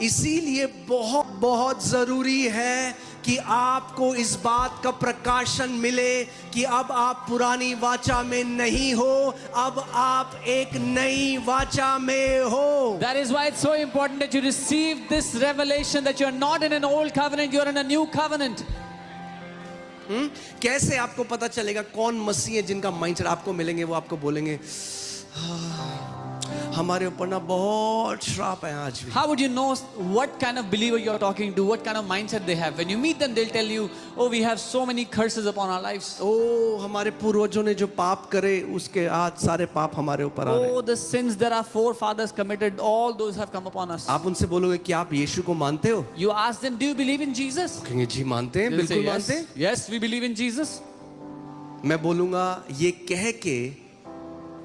इसीलिए बहुत बहुत जरूरी है कि आपको इस बात का प्रकाशन मिले कि अब आप पुरानी वाचा में नहीं हो, अब आप एक नई वाचा में हो. That is why it's so important that you receive this revelation that you are not in an old covenant, you are in a new covenant. कैसे आपको पता चलेगा कौन मसीह है जिनका माइंडसेट आपको मिलेंगे? वो आपको बोलेंगे हमारे ऊपर ना बहुत श्राप है आज भी. How would you know what kind of believer you are talking to, what kind of mindset they have? When you meet them, they'll tell you, oh, we have so many curses upon our lives. ओ हमारे पूर्वजों ने जो पाप करे उसके आज सारे पाप हमारे ऊपर आ रहे हैं. Oh, the sins that our forefathers committed, all those have come upon us. आप उनसे बोलोगे कि आप यीशु को मानते हो? You ask them, do you believe in Jesus? कहेंगे जी मानते हैं, They'll say, बिल्कुल मानते हैं. yes, we believe in Jesus. मैं बोलूंगा ये कह के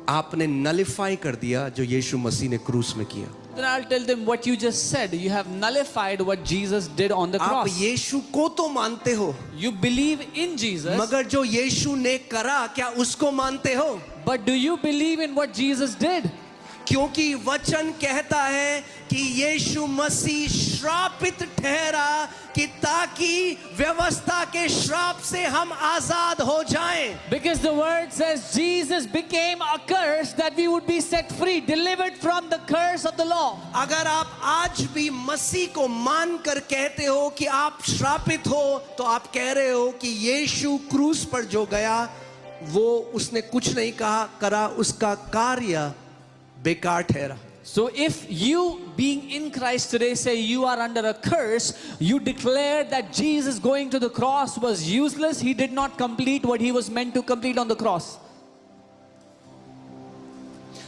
आपने नलिफाई कर दिया जो यीशु मसीह ने क्रूस में किया. Then I'll tell them what you just said. You have nullified what Jesus did on the आप cross. यीशु को तो मानते हो, You believe in Jesus, मगर जो यीशु ने करा क्या उसको मानते हो? but do you believe in what Jesus did? क्योंकि वचन कहता है कि यीशु मसीह श्रापित ठहरा कि ताकि व्यवस्था के श्राप से हम आजाद हो जाएं. Because the word says Jesus became a curse that we would be set free, delivered from the curse of the law. अगर आप आज भी मसीह को मानकर कहते हो कि आप श्रापित हो, तो आप कह रहे हो कि यीशु क्रूस पर जो गया वो उसने कुछ नहीं कहा करा, उसका कार्य बेकार ठहरा. So if you being in Christ today say you are under a curse, you declare that Jesus going to the cross was useless. He did not complete what he was meant to complete on the cross.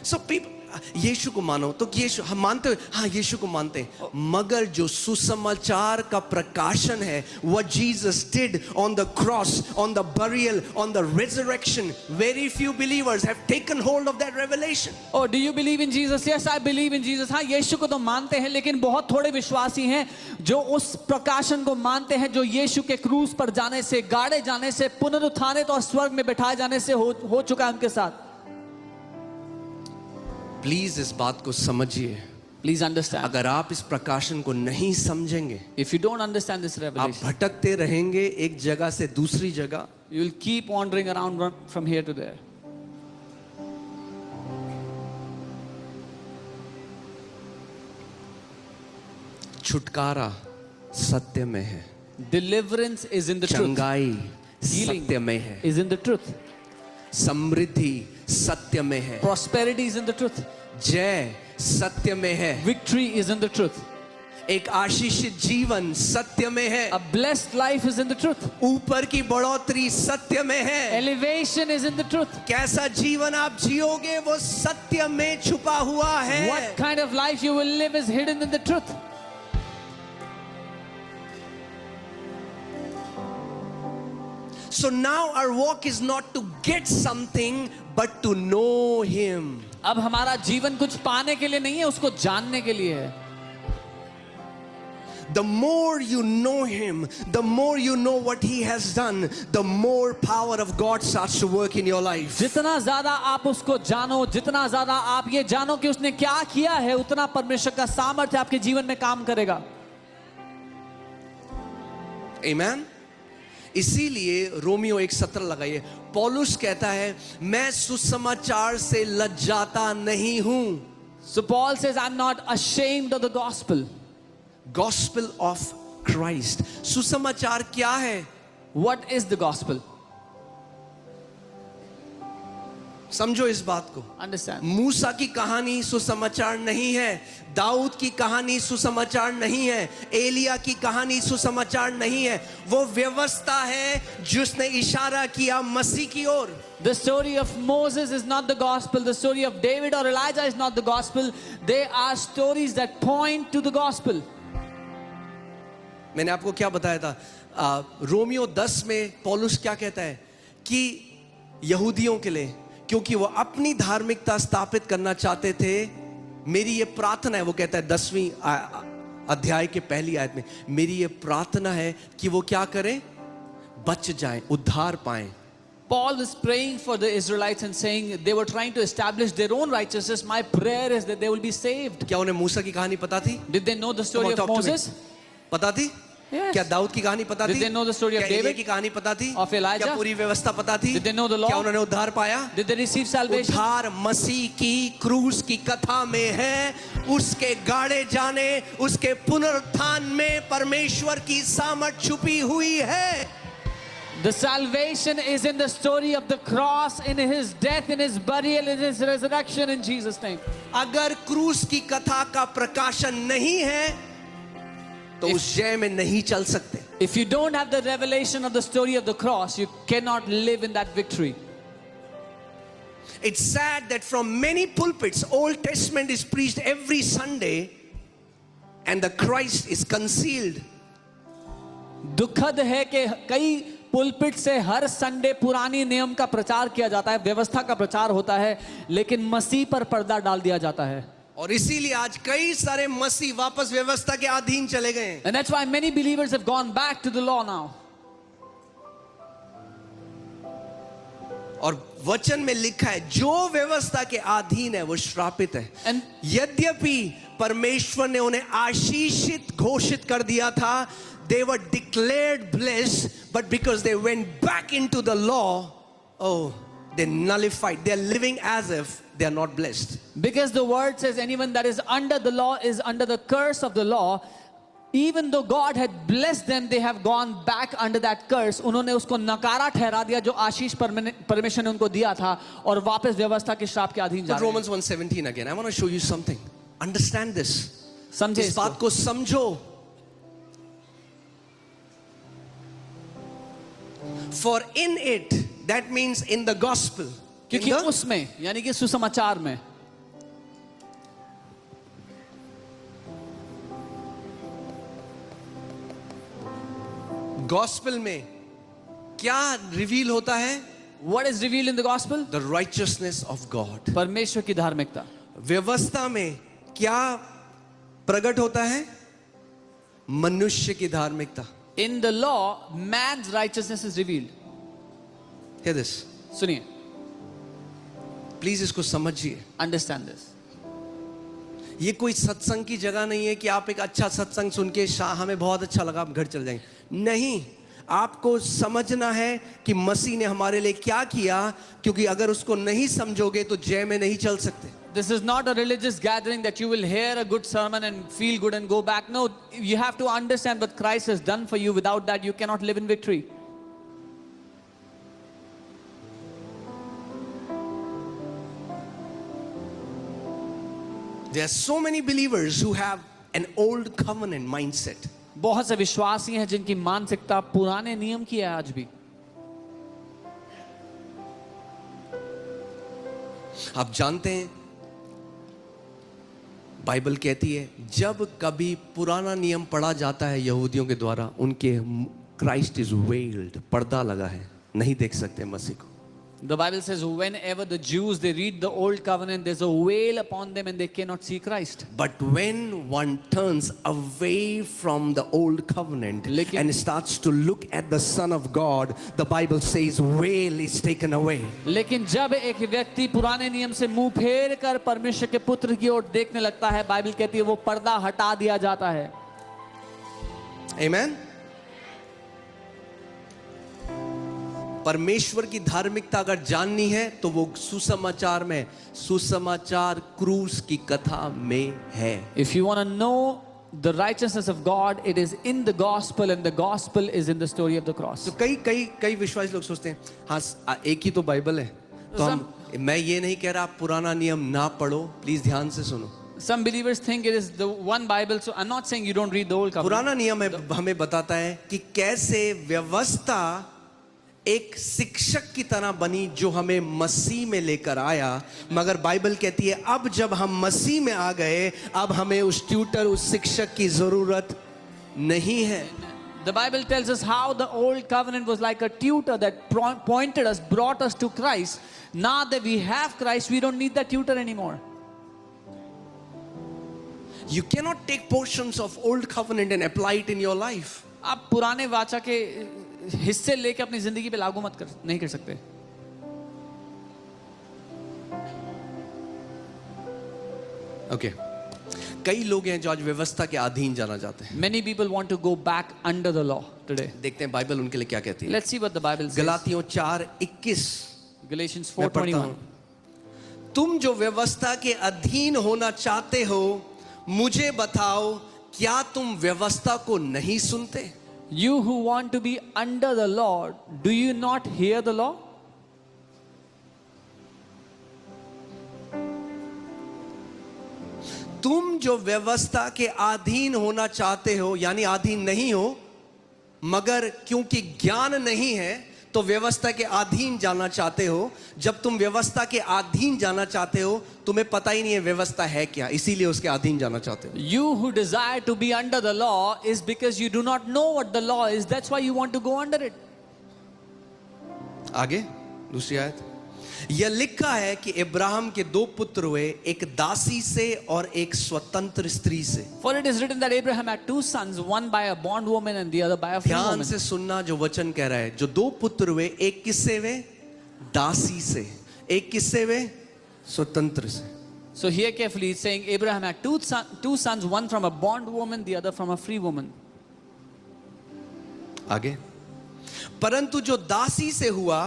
So people यीशु को मानो तो यीशु हम मानते हो, हाँ यीशु को मानते हैं, मगर जो सुसमाचार का प्रकाशन है, what Jesus did on the cross, on the burial, on the resurrection, very few believers have taken hold of that revelation. Oh, do you believe in Jesus? Yes, I believe in Jesus. हाँ, यीशु को तो मानते हैं, लेकिन बहुत थोड़े विश्वासी हैं जो उस प्रकाशन को मानते हैं जो यीशु के क्रूस पर जाने से, गाड़े जाने से, पुनरुत्थानित और स्वर्ग में बैठाए जाने से हो चुका है उनके साथ. प्लीज इस बात को समझिए. Please understand. अगर आप इस प्रकाशन को नहीं समझेंगे, If you don't understand this आप revelation, भटकते रहेंगे एक जगह से दूसरी जगह. you will keep wandering around from here to there. छुटकारा सत्य में है, Deliverance is in the truth. चंगाई Healing सत्य में है, is in the truth. समृद्धि सत्य में है, Prosperity is in the truth. जय सत्य में है, Victory is in the truth. एक आशीषित जीवन सत्य में है, A blessed life is in the truth. ऊपर की बढ़ोतरी सत्य में है. Elevation is in the truth. कैसा जीवन आप जियोगे वो सत्य में छुपा हुआ है. What kind of life you will live is hidden in the truth. So now our walk is not to get something but to know him. अब हमारा जीवन कुछ पाने के लिए नहीं है, उसको जानने के लिए है. The more you know him, the more you know what he has done, the more power of God starts to work in your life. जितना ज्यादा आप उसको जानो, जितना ज्यादा आप ये जानो कि उसने क्या किया है, उतना परमेश्वर का सामर्थ्य आपके जीवन में काम करेगा. Amen. इसीलिए रोमियो 1:17 लगाइए. पौलुस कहता है मैं सुसमाचार से लज्जाता नहीं हूं. So Paul says, I'm not ashamed of the gospel. Gospel of Christ. सुसमाचार क्या है? What is the gospel? समझो इस बात को. Understand. मूसा की कहानी सुसमाचार नहीं है, दाऊद की कहानी सुसमाचार नहीं है, एलिया की कहानी सुसमाचार नहीं है. वो व्यवस्था है जिसने इशारा किया मसीह की ओर. The story of Moses is not the gospel. The story of David or Elijah is not the gospel. They are stories that point to the gospel. मैंने आपको क्या बताया था? रोमियो 10 में पौलुस क्या कहता है कि यहूदियों के लिए, क्योंकि वो अपनी धार्मिकता स्थापित करना चाहते थे, मेरी ये प्रार्थना है. वो कहता है 10वीं अध्याय के पहली आयत में, मेरी ये प्रार्थना है कि वो क्या करें? बच जाएं, उद्धार पाएं. Paul was praying for the Israelites and saying they were trying to establish their own righteousness. My prayer is that they will be saved. क्या उन्हें मूसा की कहानी पता थी? Did they know the story Come on, of talk to me. Moses? पता थी? Yes. क्या दाऊद की कहानी पता Did थी? they know the story of क्या David? एलिया की कहानी पता थी? Of Elijah? क्या पूरी व्यवस्था पता थी? Did they know the law? क्या उन्होंने उद्धार पाया? Did they receive salvation? उद्धार मसीह की क्रूस की कथा में है, उसके गाड़े जाने, उसके पुनरुत्थान में परमेश्वर की सामर्थ छुपी हुई है. The salvation is in the story of the cross, in his death, in his burial, in his resurrection, in Jesus' name. अगर क्रूस की कथा का प्रकाशन नहीं है तो उस जय में नहीं चल सकते. If you don't have the revelation of the story of the cross, you cannot live in that victory. It's sad that from many pulpits Old Testament is preached every Sunday and the Christ is concealed. दुखद है कि कई pulpit से हर Sunday पुरानी नियम का प्रचार किया जाता है, व्यवस्था का प्रचार होता है, लेकिन मसीह पर पर्दा डाल दिया जाता है. और इसीलिए आज कई सारे मसीह वापस व्यवस्था के अधीन चले गए हैं. And that's why many believers have gone back to the law now. और वचन में लिखा है जो व्यवस्था के अधीन है वो श्रापित है. And यद्यपि परमेश्वर ने उन्हें आशीषित घोषित कर दिया था, they were declared blessed, but because they went back into the law, oh, they nullified. They are living as if they are not blessed. because the word says anyone that is under the law is under the curse of the law. Even though God had blessed them, they have gone back under that curse. उन्होंने उसको नकारा ठहरा दिया जो आशीष परमेश्वर ने उनको दिया था और वापस व्यवस्था के श्राप के अधीन जा रहे हैं. Romans 1:17 again. I want to show you something. Understand this. समझे इस बात को समझो. For in it, that means in the gospel. क्योंकि उसमें यानी कि सुसमाचार में गॉस्पेल में क्या रिवील होता है? what is revealed in the gospel? The righteousness of God. परमेश्वर की धार्मिकता. व्यवस्था में क्या प्रकट होता है? मनुष्य की धार्मिकता. In the law, man's righteousness is revealed. Hear this. सुनिए, प्लीज इसको समझिए. understand this. ये कोई सत्संग की जगह नहीं है कि आप एक अच्छा सत्संग सुन के हमें बहुत अच्छा लगा, आप घर चल जाएंगे. नहीं, आपको समझना है कि मसीह ने हमारे लिए क्या किया, क्योंकि अगर उसको नहीं समझोगे तो जय में नहीं चल सकते. This is not a religious gathering that you will hear a good sermon and feel good and go back. No, you have to understand what Christ has done for you. Without that, you cannot live in victory. There are so many believers who have an old covenant mindset. बहुत से विश्वासी हैं जिनकी मानसिकता पुराने नियम की है आज भी. आप जानते हैं बाइबल कहती है जब कभी पुराना नियम पढ़ा जाता है यहूदियों के द्वारा, उनके क्राइस्ट इज वेल्ड, पर्दा लगा है, नहीं देख सकते मसीह को. The Bible says whenever the Jews they read the old covenant, there's a veil upon them and they cannot see Christ. But when one turns away from the old covenant and starts to look at the Son of God, the Bible says veil is taken away. लेकिन जब एक व्यक्ति पुराने नियम से मुंह फेर कर परमेश्वर के पुत्र की ओर देखने लगता है, बाइबल कहती है वो पर्दा हटा दिया जाता है. Amen. परमेश्वर की धार्मिकता अगर जाननी है तो वो सुसमाचार में, सुसमाचार क्रूस की कथा में है. If you want to know the righteousness of God, it is in the gospel, and the gospel is in the story of the cross. तो कई विश्वासी लोग सोचते हैं हाँ एक ही तो बाइबल है, तो मैं ये नहीं कह रहा आप पुराना नियम ना पढ़ो, प्लीज ध्यान से सुनो. Some believers think it is the one Bible, so I'm not saying you don't read the old covenant. पुराना नियम हमें बताता है कि कैसे व्यवस्था एक शिक्षक की तरह बनी जो हमें मसीह में लेकर आया, मगर बाइबल कहती है अब जब हम मसीह में आ गए, अब हमें उस ट्यूटर, उस शिक्षक की जरूरत नहीं है. The Bible tells us how the old covenant was like a tutor that pointed us, brought us to Christ. Now that we have Christ, we don't need that tutor anymore. You cannot take portions of old covenant and apply it in your life. आप पुराने वाचा के हिस्से लेके अपनी जिंदगी पे लागू नहीं कर सकते. ओके कई लोग हैं जो आज व्यवस्था के अधीन जाना चाहते हैं. Many people want to go back under the law today. देखते हैं बाइबल उनके लिए क्या कहती है. Let's see what the Bible says. गलातियों 4:21 Galatians मैं पढ़ता 4:21. हूं. तुम जो व्यवस्था के अधीन होना चाहते हो मुझे बताओ क्या तुम व्यवस्था को नहीं सुनते. You who want to be under the law, do you not hear the law? तुम जो व्यवस्था के अधीन होना चाहते हो यानी अधीन नहीं हो मगर क्योंकि ज्ञान नहीं है तो व्यवस्था के अधीन जाना चाहते हो. जब तुम व्यवस्था के अधीन जाना चाहते हो तुम्हें पता ही नहीं है व्यवस्था है क्या, इसीलिए उसके अधीन जाना चाहते हो. You who desire to be under the law is because you do not know what the law is. That's why you want to go under it. आगे दूसरी आयत. यह लिखा है कि इब्राहिम के 2 पुत्र हुए, एक दासी से और एक स्वतंत्र स्त्री से. For it is written that Abraham had 2 sons, one by a bondwoman and the other by a free ध्यान woman. से सुनना जो वचन कह रहा है. जो 2 पुत्र हुए, एक किससे हुए? दासी से. एक किससे हुए? स्वतंत्र से. So here carefully it's saying Abraham had two sons, one from a bondwoman, the other from a free woman. आगे. परंतु जो दासी से हुआ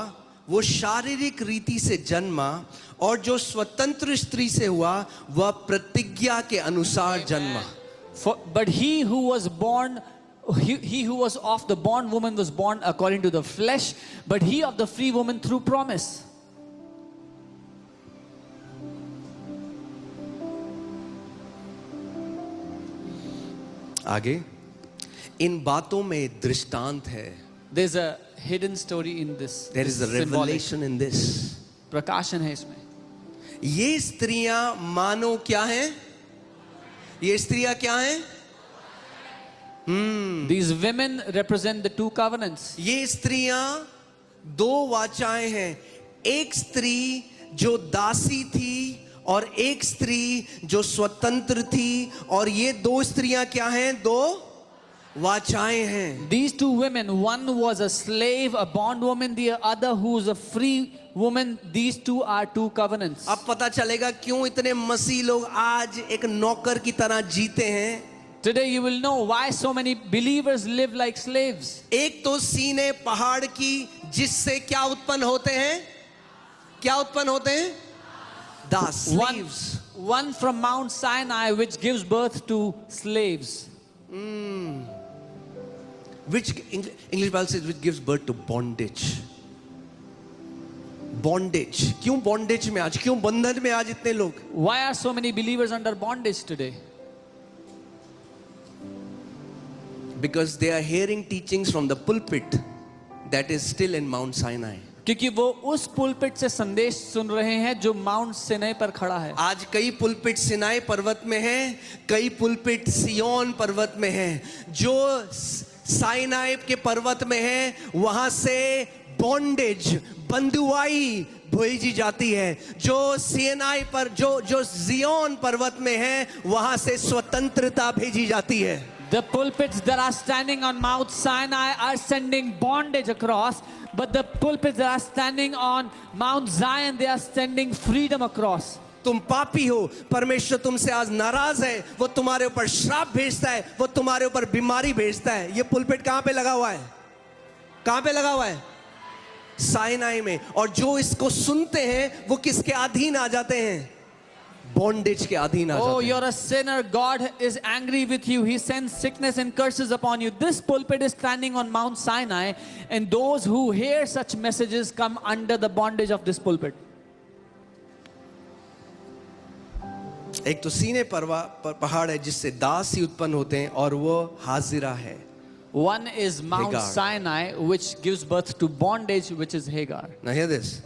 वो शारीरिक रीति से जन्मा और जो स्वतंत्र स्त्री से हुआ वह प्रतिज्ञा के अनुसार जन्मा. But he who was born, he who was of the bondwoman was born according to the flesh, but he of the free woman through promise. आगे. इन बातों में दृष्टांत है. There's a hidden story in this. There is a Symbolic. revelation in this. प्रकाशन है इसमें. ये स्त्रियां मानो क्या हैं? ये स्त्रियां क्या हैं? These women represent the 2 covenants. ये स्त्रियां 2 वाचाएं हैं. एक स्त्री जो दासी थी और एक स्त्री जो स्वतंत्र थी, और ये 2 स्त्रियां क्या हैं? 2 वाचाएं हैं. These 2 women, one was a slave, a bondwoman, the other who is a free woman. These 2 are 2 covenants. अब पता चलेगा क्यों इतने मसीह लोग आज एक नौकर की तरह जीते हैं. Today you will know why so many believers live like slaves. एक तो सीने पहाड़ की जिससे क्या उत्पन्न होते हैं? क्या उत्पन्न होते हैं? दास. slaves. One from Mount Sinai which gives birth to slaves. Which English Bible says which gives birth to bondage. Bondage. क्यों bondage में आज? क्यों बंधन में आज इतने लोग? Why are so many believers under bondage today? Because they are hearing teachings from the pulpit that is still in Mount Sinai. क्योंकि वो उस पुलपिट से संदेश सुन रहे हैं जो माउंट सिनाई पर खड़ा है. आज कई पुलपिट सिनाई पर्वत में हैं, कई पुलपिट सियोन पर्वत में हैं. जो साइनाई के पर्वत में है वहां से बॉन्डेज, बंधुआई भेजी जाती है. जो सिनाई पर जो जियोन पर्वत में है वहां से स्वतंत्रता भेजी जाती है. The pulpits that are standing on Mount Sinai are sending bondage across, but the pulpits that are standing on Mount Zion, they are sending freedom across. तुम पापी हो, परमेश्वर तुमसे आज नाराज है, वो तुम्हारे ऊपर श्राप भेजता है, वो तुम्हारे ऊपर बीमारी भेजता है. ये पुलपिट कहां पे लगा हुआ है? कहां पे लगा हुआ है? साइनाई में. और जो इसको सुनते हैं वो किसके अधीन आ जाते हैं? बॉन्डेज के अधीन आ Oh, जाते हैं. you're a sinner. God is angry with you. He sends sickness and curses upon you. This pulpit is standing on Mount Sinai, and those who hear such messages come under the bondage of this pulpit. एक तो सीने पहाड़ है जिससे दास ही उत्पन्न होते हैं और वो हाजिरा है. One is Mount Hagar. Sinai, which gives birth to bondage, which is Hagar. Now hear this.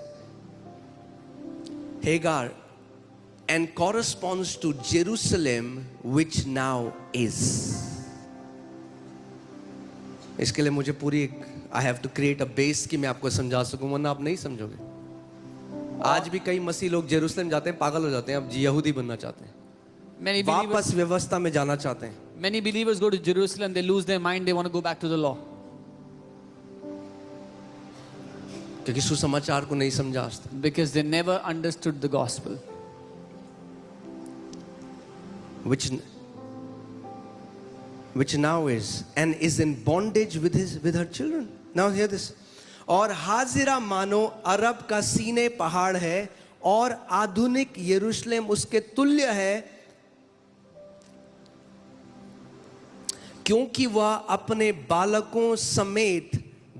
Hagar and corresponds to Jerusalem which now is. इसके लिए मुझे पूरी I have to create a base कि मैं आपको समझा सकूं, वरना आप नहीं समझोगे. आज भी कई मसीह लोग जेरूसलम जाते हैं, पागल हो जाते हैं, अब यहूदी बनना चाहते हैं, Many believers, वापस व्यवस्था में जाना चाहते हैं. many believers go to Jerusalem, they lose their mind, they want to go back to the law. क्योंकि सुसमाचार को नहीं समझा आज तक. Because they never understood the gospel. which now is and is in bondage with her children. Now hear this. और हाजिरा मानो अरब का सीने पहाड़ है और आधुनिक यरूशलेम उसके तुल्य है, क्योंकि वह अपने बालकों समेत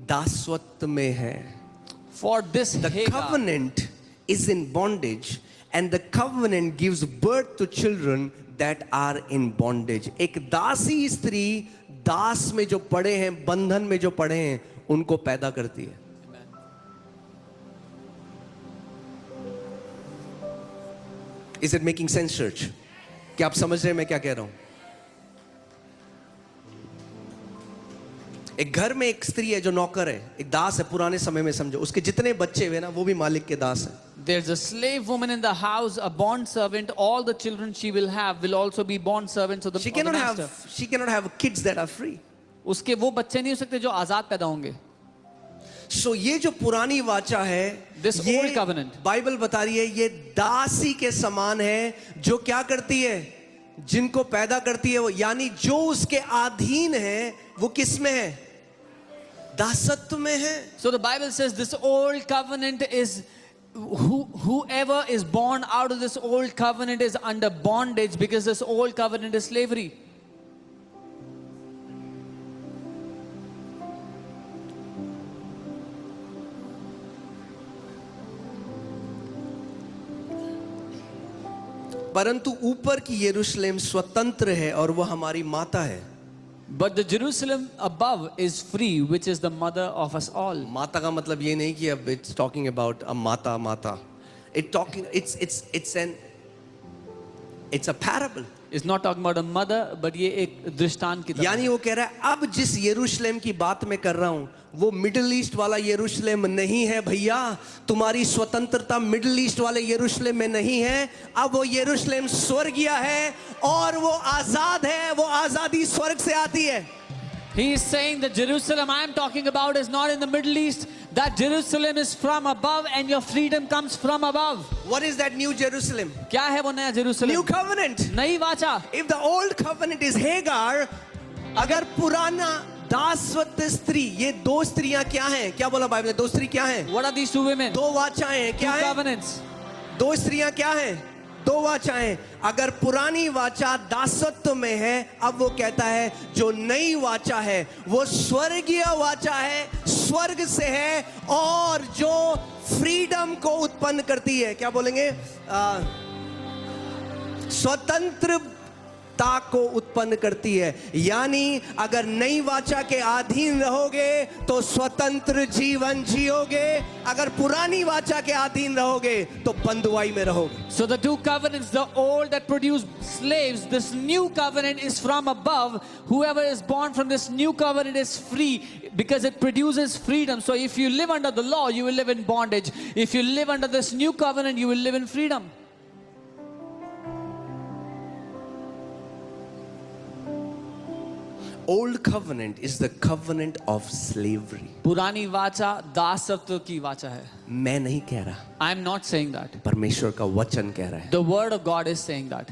दासत्व में है. For this The Hagar, covenant is in bondage and the covenant gives birth to children that are in bondage. एक दासी स्त्री दास में जो पड़े हैं, बंधन में जो पड़े हैं, उनको पैदा करती है. Is it making sense, church? क्या आप समझ रहे हैं मैं क्या कह रहा हूं? एक घर में एक स्त्री है जो नौकर है, एक दास है. पुराने समय में समझो, उसके जितने बच्चे हुए ना वो भी मालिक के दास हैं. there's a slave woman in the house, a bond servant. All the children she will have will also be bond servants of the, She of the cannot master. have kids that are free. उसके वो बच्चे नहीं हो सकते जो आजाद पैदा होंगे. So ये जो पुरानी वाचा है, This ये old covenant. बाइबल बता रही है ये दासी के समान है जो क्या करती है, जिनको पैदा करती है वो, यानी जो उसके अधीन है वो किस में है, दासत्व में है. So the Bible says this old covenant is whoever is born out of this old covenant is under bondage, because this old covenant is slavery. परंतु ऊपर की यरूशलेम स्वतंत्र है और वह हमारी माता है. But the Jerusalem above is free, which is the mother of us all. माता का मतलब ये नहीं कि अब it's talking about a माता. It's a parable. It's not talking about a mother, but ये एक दृष्टांत की तरह. यानी वो कह रहा है अब जिस यरूशलेम की बात मैं कर रहा हूं वो मिडिल ईस्ट वाला यरूशलेम नहीं है भैया. तुम्हारी स्वतंत्रता मिडिल ईस्ट वाले यरूशलेम में नहीं है. अब वो यरूशलेम स्वर्गीय है और वो आजाद है. वो आजादी स्वर्ग से आती है. He is saying that Jerusalem I am talking about is not in the Middle East. That Jerusalem is from above and your freedom comes from above. What is that new Jerusalem? क्या है वो नया Jerusalem? New covenant. नई वाचा. If the old covenant is Hagar, अगर पुराना दासत्व स्त्री, ये दो स्त्रियां क्या हैं? क्या बोला बाइबल ने? दो स्त्री क्या हैं? What are these two women? दो वाचाएं हैं. क्या Two है? covenants. दो स्त्रियां क्या हैं? दो वाचाएं. अगर पुरानी वाचा दासत्व में है, अब वो कहता है जो नई वाचा है वो स्वर्गीय वाचा है, स्वर्ग से है और जो फ्रीडम को उत्पन्न करती है. क्या बोलेंगे? स्वतंत्रता को उत्पन्न करती है. यानी अगर नई वाचा के अधीन रहोगे तो स्वतंत्र जीवन जियोगे, अगर पुरानी वाचा के अधीन रहोगे तो बंधुआई में रहोगे. So the two covenants, the old that produce slaves, this new covenant is from above. Whoever is born from this new covenant is free because it produces freedom. So if you live under the law, you will live in bondage. If you live under this new covenant, you will live in freedom. Old covenant is the covenant of slavery. पुरानी वाचा दासत्व की वाचा है. मैं नहीं कह रहा, I am not saying that. परमेश्वर का वचन कह रहा है. The word of God is saying that.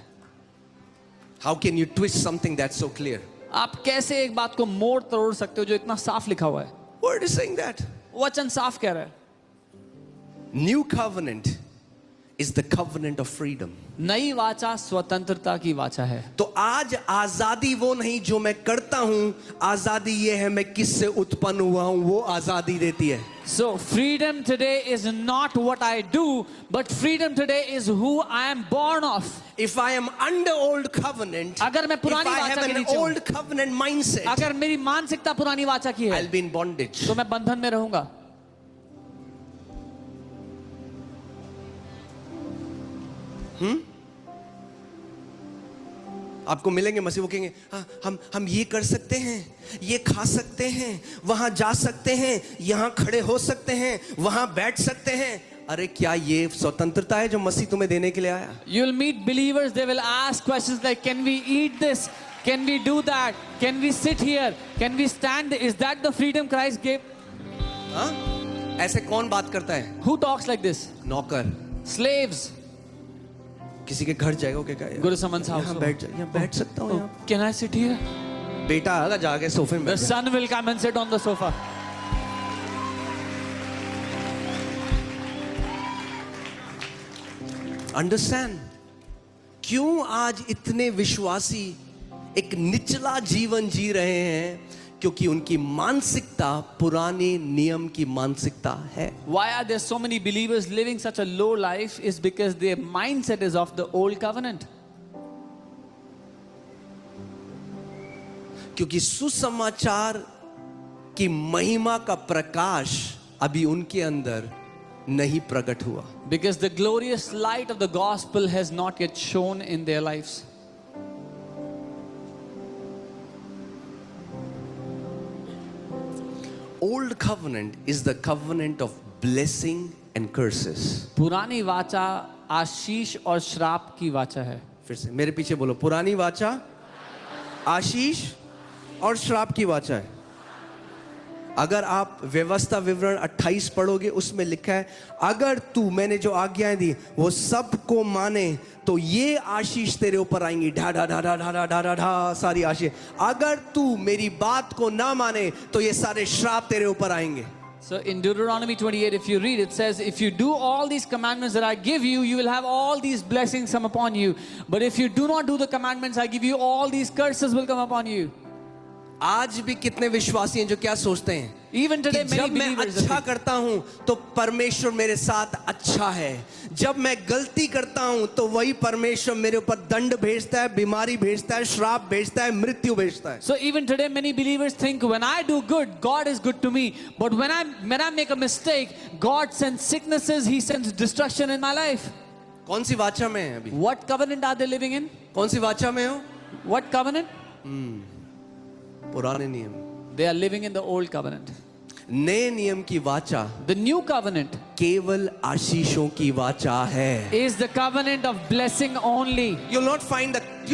How can you twist something that's so clear? आप कैसे एक बात को मोड़ तोड़ सकते हो जो इतना साफ लिखा हुआ है? Word is saying that. वचन साफ कह रहा है. New covenant is the covenant of freedom. नई वाचा स्वतंत्रता की वाचा है. तो आज आजादी वो नहीं जो मैं करता हूं, आजादी ये है मैं किससे उत्पन्न हुआ हूं, वो आजादी देती है. So freedom today is not what I do, but freedom today is who I am born of. If I am under old covenant, अगर मैं if पुरानी I have वाचा के an नीचे हूं, old covenant mindset, अगर मेरी मानसिकता पुरानी वाचा की है, I'll be in bondage. तो मैं बंधन में रहूंगा. आपको मिलेंगे मसीह, वो कहेंगे हाँ, हम ये कर सकते हैं, ये खा सकते हैं, वहां जा सकते हैं, यहां खड़े हो सकते हैं, वहां बैठ सकते हैं. अरे क्या ये स्वतंत्रता है जो मसीह तुम्हें देने के लिए आया? You'll meet believers, they will ask questions like, can we eat this? Can we do that? Can we sit here? Can we stand? Is that the freedom Christ gave? हाँ? ऐसे कौन बात करता है? Who talks like this? नौकर. Slaves. किसी के घर जाएगा, क्या कहेगा? Go to someone's house. यहाँ बैठ जा, यहाँ बैठ सकता हूँ यहाँ? Can I sit here? बेटा आएगा, जाके सोफे में The बैठ जा। son will come and sit on the sofa. Understand क्यों आज इतने विश्वासी एक निचला जीवन जी रहे हैं? क्योंकि उनकी मानसिकता पुराने नियम की मानसिकता है। Why are there so many believers living such a low life? Is because their mindset is of the old covenant. क्योंकि सुसमाचार की महिमा का प्रकाश अभी उनके अंदर नहीं प्रकट हुआ। Because the glorious light of the gospel has not yet shone in their lives. Old covenant is the covenant of blessing and curses. पुरानी वाचा आशीष और श्राप की वाचा है। फिर से मेरे पीछे बोलो, पुरानी वाचा आशीष और श्राप की वाचा है। अगर आप व्यवस्था विवरण 28 पढ़ोगे, उसमें लिखा है अगर तू मैंने जो आज्ञाएं दी वो सबको माने तो ये आशीष तेरे ऊपर आएंगी, ढा ढा ढा ढा ढा ढा ढा ढा ढा सारी आशीष। अगर तू मेरी बात को ना माने तो ये सारे श्राप तेरे ऊपर आएंगे। So in Deuteronomy 28, if you read, it says, if you do all these commandments that I give you, you will have all these blessings come upon you. But if you do not do the commandments I give you, all these curses will come upon you. आज भी कितने विश्वासी हैं जो क्या सोचते हैं Even today, कि many जब मैं believers अच्छा think, करता हूं तो परमेश्वर मेरे साथ अच्छा है, जब मैं गलती करता हूं तो वही परमेश्वर मेरे ऊपर दंड भेजता है, बीमारी भेजता है, श्राप भेजता है, मृत्यु भेजता है। So even today, many believers think when I do good, God is good to me. But when I make a mistake, God sends sicknesses, He sends destruction in my life. कौन सी वाचा में है अभी? What covenant are they living in? कौन सी वाचा में हो? What covenant? पुराने नियम। They are living in the old covenant. नए नियम की वाचा The new covenant केवल आशीषों की वाचा है। is the covenant of blessing only. You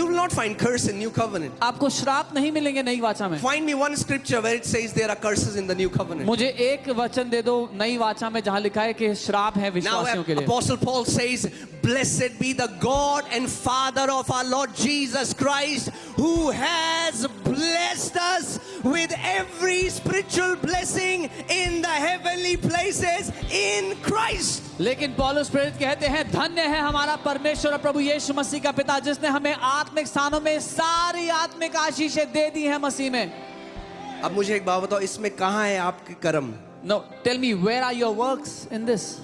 will not find curse in new covenant. आपको श्राप नहीं मिलेंगे नई वाचा में। Find me one scripture where it says there are curses in the new covenant. मुझे एक वचन दे दो नई वाचा में जहां लिखा है कि श्राप है Now विश्वासियों के लिए। Apostle Paul says, blessed be the God and Father of our Lord Jesus Christ, who has blessed us with every spiritual blessing in the heavenly places in Christ. लेकिन पौलुस प्रेरित कहते हैं धन्य है हमारा परमेश्वर और प्रभु यीशु मसीह का पिता जिसने हमें आत्मिक स्थानों में सारी आत्मिक आशीषें दे दी है मसीह में। अब मुझे एक बात बताओ, इसमें कहाँ है आपके कर्म? No, tell me where are your works in this?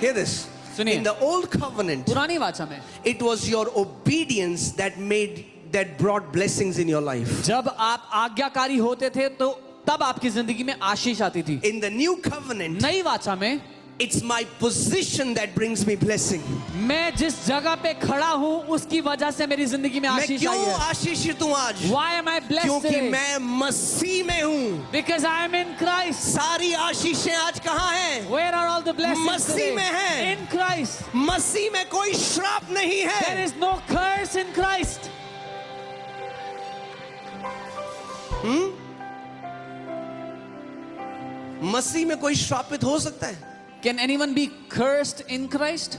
Hear this. सुनिए। In the old covenant, पुरानी वाचा में it was your obedience that brought blessings in your life. जब आप आज्ञाकारी होते थे तो तब आपकी जिंदगी में आशीष आती थी। In the new covenant, नई वाचा में it's my position that brings me blessing. मैं जिस जगह पे खड़ा हूँ उसकी वजह से मेरी जिंदगी में मैं आशीष क्यों आई है। आशीषित हूँ आज? Why am I blessed क्योंकि today? मैं मसीह में हूँ। Because I am in Christ. सारी आशीषें आज कहाँ हैं? Where are all the blessings Masih today? में है। In Christ. मसीह में कोई श्राप नहीं There है। is no curse in Christ. मसीह में कोई श्रापित हो सकता है? Can anyone be cursed in Christ?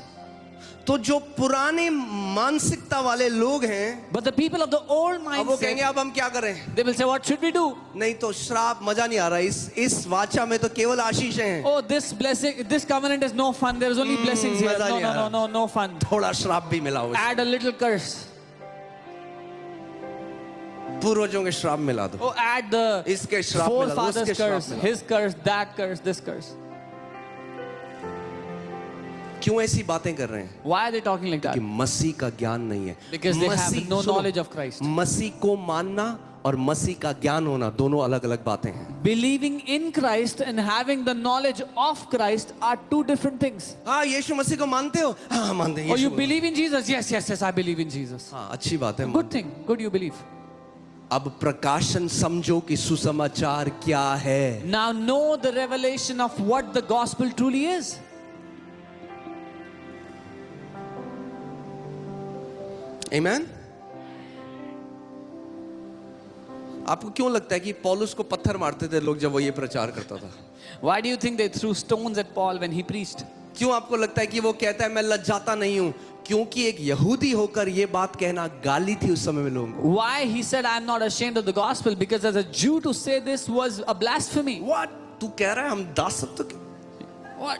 तो जो पुराने मानसिकता वाले लोग हैं, But the people of the old अब वो कहेंगे mindset, अब हम क्या करें? they will say, what should we do? नहीं तो श्राप, मजा नहीं आ रहा। इस वाचा में तो केवल आशीषें हैं। Oh, this blessing, this covenant is no fun. There is only blessings here. मजा No, नहीं no, आ no, रहा। no fun. थोड़ा श्राप भी मिला हो, Add a little curse. पूर्वजों के श्राप मिला दो, Oh, add the इसके श्राप मिला दो, forefathers उसके श्राप curse, मिला दो। his curse, that curse, this curse. क्यों ऐसी बातें कर रहे हैं? Why are they talking like that? कि मसीह का ज्ञान नहीं है। Because they have Masih- no सुनो, knowledge of Christ. मसीह को मानना और मसीह का ज्ञान होना दोनों अलग अलग बातें हैं। Believing in Christ and having the knowledge of Christ are two different things. हाँ, यीशु मसीह को मानते हो? हाँ, मानते हैं। Or you यीशु को। believe in Jesus? Yes, yes, yes, I believe in Jesus. हाँ, अच्छी बात है। Good thing, good you believe. अब प्रकाशन समझो कि सुसमाचार क्या है। Now know the revelation of what the gospel truly is. Amen? आपको क्यों लगता है कि पौलुस को पत्थर मारते थे लोग जब वो ये प्रचार करता था? Why do you think they threw stones at Paul when he preached? क्यों आपको लगता है कि वो कहता है मैं लज्जाता नहीं हूं? क्योंकि एक यहूदी होकर ये बात कहना गाली थी उस समय में लोगों को। Why he said, I'm not ashamed of the gospel? Because as a Jew to say this was a blasphemy. What? तू कह रहा है हम What?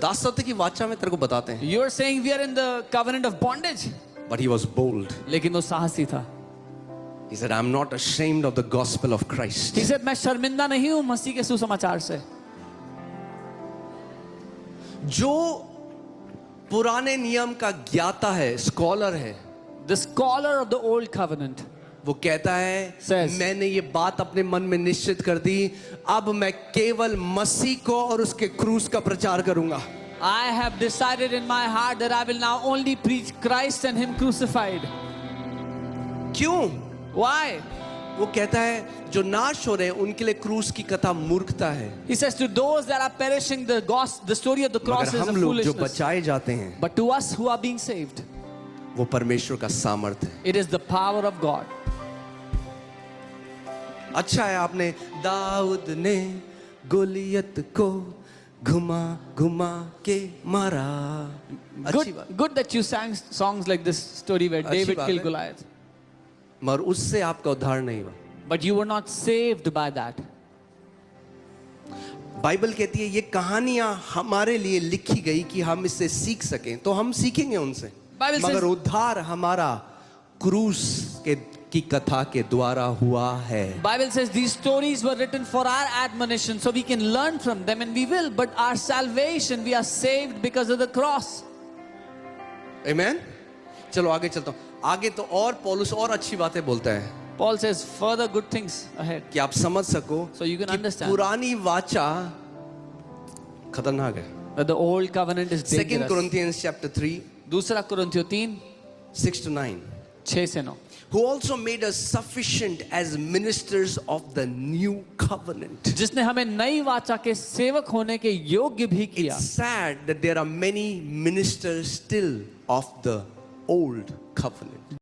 दासत्व की वाचा में तेरे को बताते हैं। You're saying we are in the covenant of bondage. But he was bold. लेकिन वो साहसी था. He said, I'm not ashamed of the gospel of Christ. He said, मैं शर्मिंदा नहीं हूं मसीह के सुसमाचार से. जो पुराने नियम का ज्ञाता है, स्कॉलर है, The scholar of the old covenant वो कहता है Says, मैंने ये बात अपने मन में निश्चित कर दी, अब मैं केवल मसीह को और उसके क्रूस का प्रचार करूंगा। I have decided in my heart that I will now only preach Christ and Him crucified. क्यों? Why? वो कहता है जो नाश हो रहे हैं उनके लिए क्रूस की कथा मूर्खता है, He says to those that are perishing, the story of the cross मगर is a हम लोग जो foolishness. बचाए जाते हैं But to us who are being saved, वो परमेश्वर का सामर्थ है। it is the power of God. अच्छा है आपने दाऊद ने गोलियत को घुमा घुमा के मारा। अच्छी बात, Good that you sang songs like this story where अच्छी David बात killed है। Goliath. मगर उससे आपका उद्धार नहीं हुआ। But you were not saved by that. Bible कहती है ये कहानियां हमारे लिए लिखी गई कि हम इससे सीख सकें, तो हम सीखेंगे उनसे। Bible says- मगर उद्धार हमारा क्रूस की कथा के द्वारा हुआ है। Bible says these stories were written for our admonition so we can learn from them, and we will. But our salvation, we are saved because of the cross. आमेन। चलो आगे चलता हूं। आगे तो और पौलुस और अच्छी बातें बोलता है Paul says further good things ahead. कि आप समझ सको So you can कि understand. पुरानी वाचा खतरनाक है। That the old covenant is 2 dangerous. Corinthians chapter 3 दूसरा कुरिन्थियों 3 6 to 9, 6 से 9. who also made us sufficient as ministers of the new covenant. जिसने हमें नई वाचा के सेवक होने के योग्य भी किया. It's sad that there are many ministers still of the old covenant.